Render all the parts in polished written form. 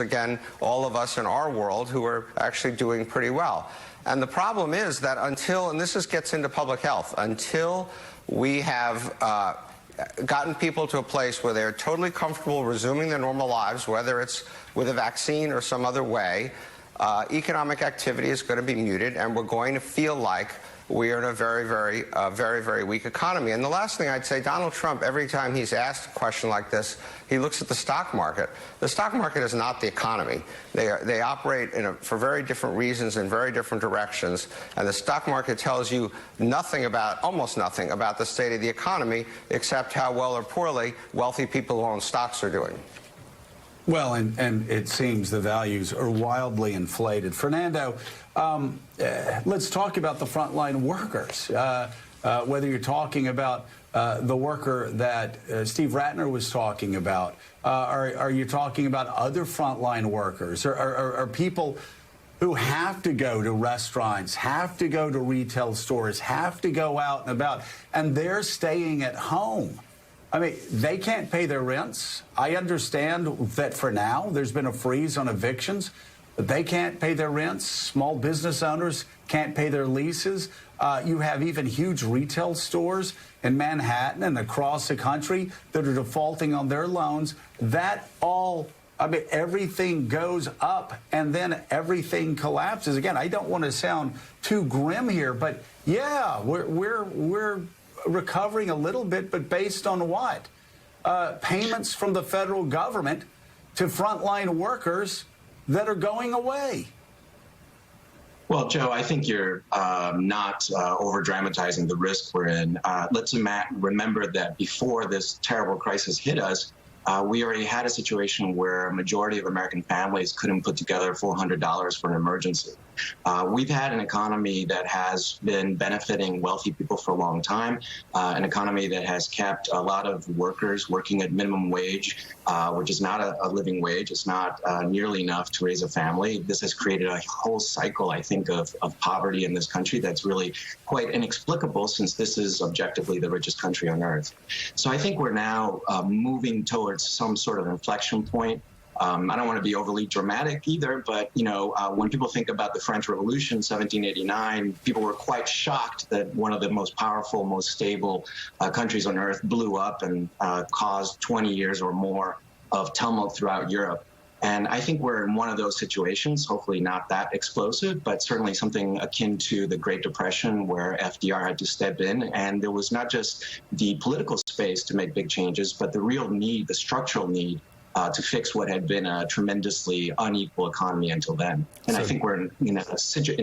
again, all of us in our world who are actually doing pretty well. And the problem is that until, and gets into public health, until we have gotten people to a place where they're totally comfortable resuming their normal lives, whether it's with a vaccine or some other way, economic activity is going to be muted, and we're going to feel like we are in a very weak economy. And the last thing I'd say, Donald Trump, every time he's asked a question like this, he looks at the stock market. The stock market is not the economy. They operate for very different reasons in very different directions. And the stock market tells you almost nothing about the state of the economy, except how well or poorly wealthy people who own stocks are doing. Well, and it seems the values are wildly inflated. Fernando, let's talk about the frontline workers. Whether you're talking about the worker that Steve Ratner was talking about, are you talking about other frontline workers, or people who have to go to restaurants, have to go to retail stores, have to go out and about, and they're staying at home? I mean, they can't pay their rents. I understand that for now there's been a freeze on evictions, but they can't pay their rents. Small business owners can't pay their leases. You have even huge retail stores in Manhattan and across the country that are defaulting on their loans. That all, I mean, everything goes up and then everything collapses. Again, I don't want to sound too grim here, but yeah, we're recovering a little bit, but based on what? Payments from the federal government to frontline workers that are going away. Well, Joe, I think you're not over-dramatizing the risk we're in. Let's remember that before this terrible crisis hit us, we already had a situation where a majority of American families couldn't put together $400 for an emergency. We've had an economy that has been benefiting wealthy people for a long time, an economy that has kept a lot of workers working at minimum wage, which is not a living wage. It's not nearly enough to raise a family. This has created a whole cycle, I think, of poverty in this country that's really quite inexplicable, since this is objectively the richest country on earth. So I think we're now moving towards some sort of inflection point. I don't want to be overly dramatic either, but, you know, when people think about the French Revolution, 1789, people were quite shocked that one of the most powerful, most stable countries on earth blew up and caused 20 years or more of tumult throughout Europe. And I think we're in one of those situations, hopefully not that explosive, but certainly something akin to the Great Depression, where FDR had to step in. And there was not just the political space to make big changes, but the real need, the structural need, to fix what had been a tremendously unequal economy until then. And I think we're in a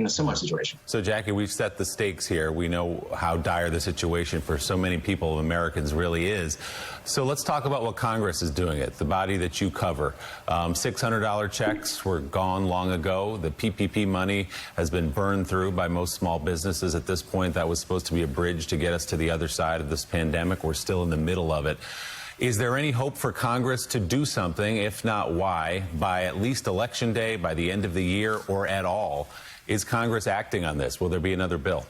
similar situation. So, Jackie, we've set the stakes here. We know how dire the situation for so many people, Americans, really is. So let's talk about what Congress is doing, the body that you cover. $600 checks were gone long ago. The PPP money has been burned through by most small businesses at this point. That was supposed to be a bridge to get us to the other side of this pandemic. We're still in the middle of it. Is there any hope for Congress to do something? If not, why? By at least Election Day, by the end of the year, or at all? Is Congress acting on this? Will there be another bill?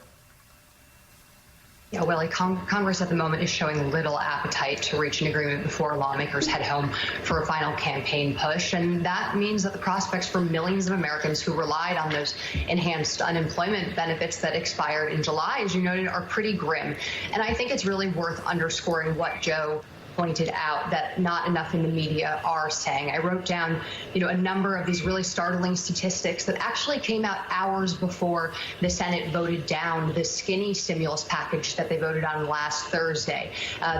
Yeah, Willie, Congress at the moment is showing little appetite to reach an agreement before lawmakers head home for a final campaign push. And that means that the prospects for millions of Americans who relied on those enhanced unemployment benefits that expired in July, as you noted, are pretty grim. And I think it's really worth underscoring what Joe pointed out, that not enough in the media are saying. I wrote down, a number of these really startling statistics that actually came out hours before the Senate voted down the skinny stimulus package that they voted on last Thursday.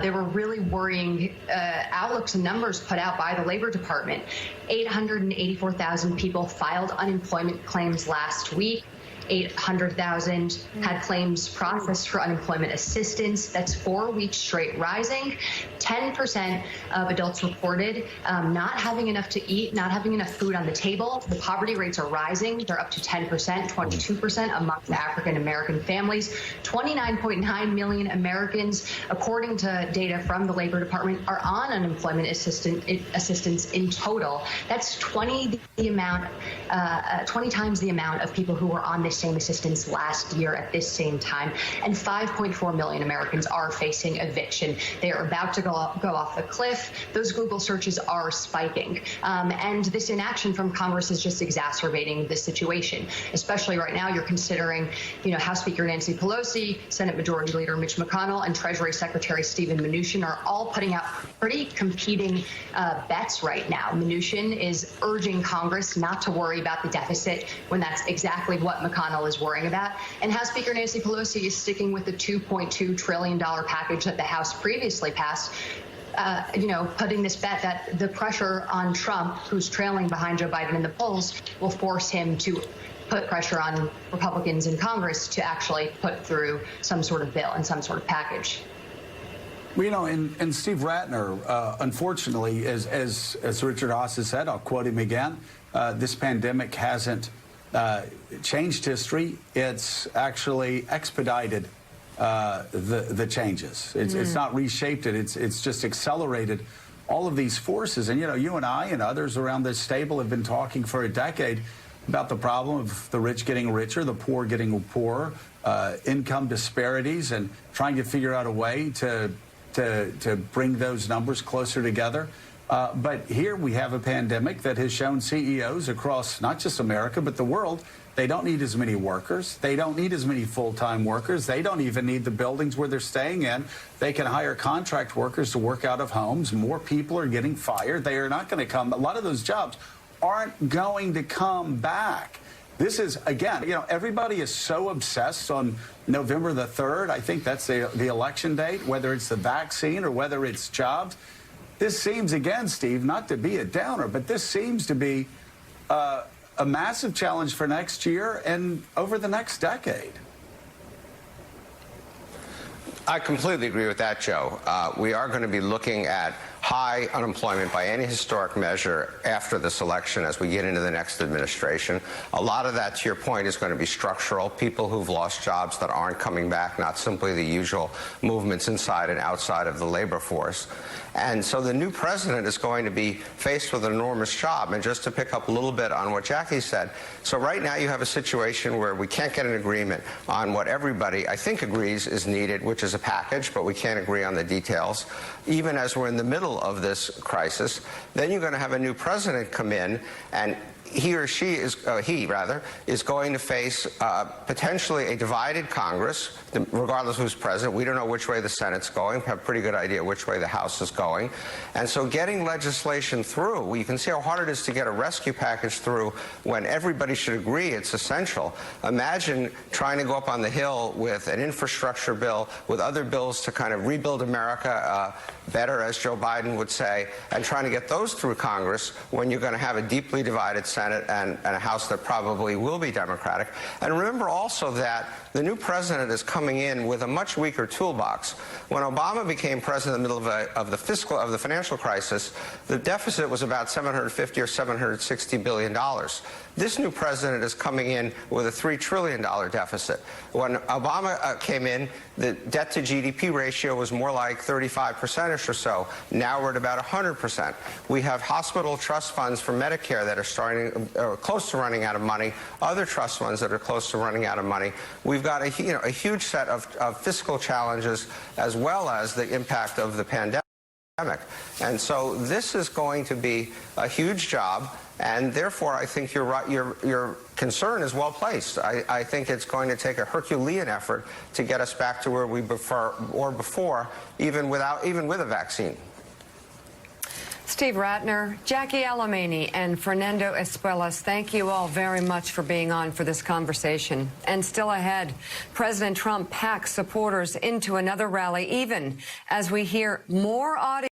There were really worrying outlooks and numbers put out by the Labor Department. 884,000 people filed unemployment claims last week. 800,000 had claims processed for unemployment assistance. That's 4 weeks straight rising. 10% of adults reported not having enough to eat, not having enough food on the table. The poverty rates are rising. They're up to 10%, 22% amongst African American families. 29.9 million Americans, according to data from the Labor Department, are on unemployment assistance in total. That's 20 times the amount of people who were on this same assistance last year at this same time. And 5.4 million Americans are facing eviction. They are about to go off the cliff. Those Google searches are spiking. And this inaction from Congress is just exacerbating the situation. Especially right now, you're considering, House Speaker Nancy Pelosi, Senate Majority Leader Mitch McConnell, and Treasury Secretary Steven Mnuchin are all putting out pretty competing bets right now. Mnuchin is urging Congress not to worry about the deficit when that's exactly what McConnell is worrying about. And House Speaker Nancy Pelosi is sticking with the $2.2 trillion package that the House previously passed, putting this bet that the pressure on Trump, who's trailing behind Joe Biden in the polls, will force him to put pressure on Republicans in Congress to actually put through some sort of bill and some sort of package. Well, and Steve Ratner, unfortunately, as Richard Haas has said, I'll quote him again, this pandemic hasn't changed history. It's actually expedited the changes. It's not reshaped it. It's just accelerated all of these forces. And, you and I and others around this table have been talking for a decade about the problem of the rich getting richer, the poor getting poorer, income disparities, and trying to figure out a way to bring those numbers closer together. But here we have a pandemic that has shown CEOs across not just America, but the world, they don't need as many workers. They don't need as many full-time workers. They don't even need the buildings where they're staying in. They can hire contract workers to work out of homes. More people are getting fired. They are not going to come. A lot of those jobs aren't going to come back. This is, again, everybody is so obsessed on November the 3rd. I think that's the election date, whether it's the vaccine or whether it's jobs. This seems, again, Steve, not to be a downer, but this seems to be a massive challenge for next year and over the next decade. I completely agree with that, Joe. We are going to be looking at high unemployment by any historic measure after this election as we get into the next administration. A lot of that, to your point, is going to be structural. People who've lost jobs that aren't coming back, not simply the usual movements inside and outside of the labor force. And so the new president is going to be faced with an enormous job. And just to pick up a little bit on what Jackie said, so right now you have a situation where we can't get an agreement on what everybody, I think, agrees is needed, which is a package, but we can't agree on the details, even as we're in the middle of this crisis. Then you're going to have a new president come in, and he or she is, is going to face potentially a divided Congress, regardless of who's president. We don't know which way the Senate's going. We have a pretty good idea which way the House is going. And so getting legislation through, you can see how hard it is to get a rescue package through when everybody should agree it's essential. Imagine trying to go up on the Hill with an infrastructure bill, with other bills to kind of rebuild America better, as Joe Biden would say, and trying to get those through Congress when you're going to have a deeply divided Senate and a House that probably will be Democratic. And remember also that the new president is coming in with a much weaker toolbox. When Obama became president in the middle of the financial crisis, the deficit was about $750 or $760 billion. This new president is coming in with a $3 trillion deficit. When Obama came in, the debt to GDP ratio was more like 35% or so. Now we're at about 100%. We have hospital trust funds for Medicare that are close to running out of money, other trust funds that are close to running out of money. We've got a huge set of fiscal challenges, as well as the impact of the pandemic. And so this is going to be a huge job, and therefore I think you're right, your concern is well placed. I think it's going to take a Herculean effort to get us back to where we were before, even with a vaccine. Steve Ratner, Jackie Alamany, and Fernando Espuelas, thank you all very much for being on for this conversation. And still ahead, President Trump packs supporters into another rally, even as we hear more audio